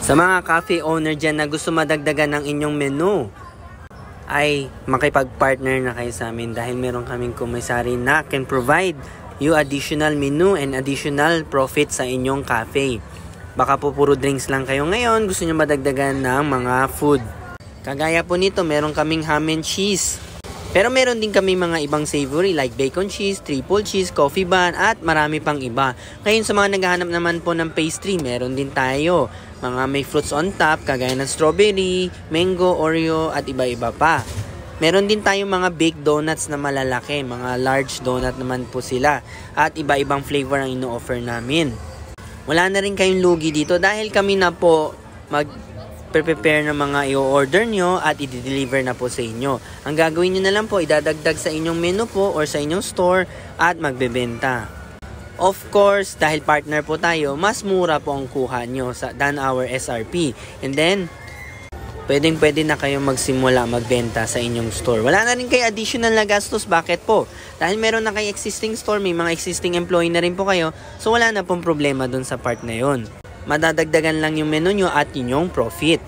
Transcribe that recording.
Sa mga cafe owner dyan na gusto madagdagan ng inyong menu, ay makipag-partner na kayo sa amin dahil meron kaming kumisari na can provide you additional menu and additional profit sa inyong cafe. Baka po puro drinks lang kayo ngayon, gusto nyo madagdagan ng mga food. Kagaya po nito, meron kaming ham and cheese. Pero meron din kami mga ibang savory like bacon cheese, triple cheese, coffee bun, at marami pang iba. Ngayon sa mga naghahanap naman po ng pastry, meron din tayo. Mga may fruits on top, kagaya ng strawberry, mango, Oreo, at iba-iba pa. Meron din tayong mga baked donuts na malalaki, mga large donut naman po sila. At iba-ibang flavor ang ino-offer namin. Wala na rin kayong lugi dito dahil kami na po prepare ng mga i-order nyo at i-deliver na po sa inyo. Ang gagawin nyo na lang po, idadagdag sa inyong menu po or sa inyong store at magbebenta. Of course, dahil partner po tayo, mas mura po ang kuha nyo than our SRP. And then, pwede na kayong magsimula magbenta sa inyong store. Wala na rin kayo additional na gastos. Bakit po? Dahil meron na kayo existing store, may mga existing employee na rin po kayo, so wala na pong problema dun sa part na yun. Madadagdagan lang yung menu nyo at inyong profit.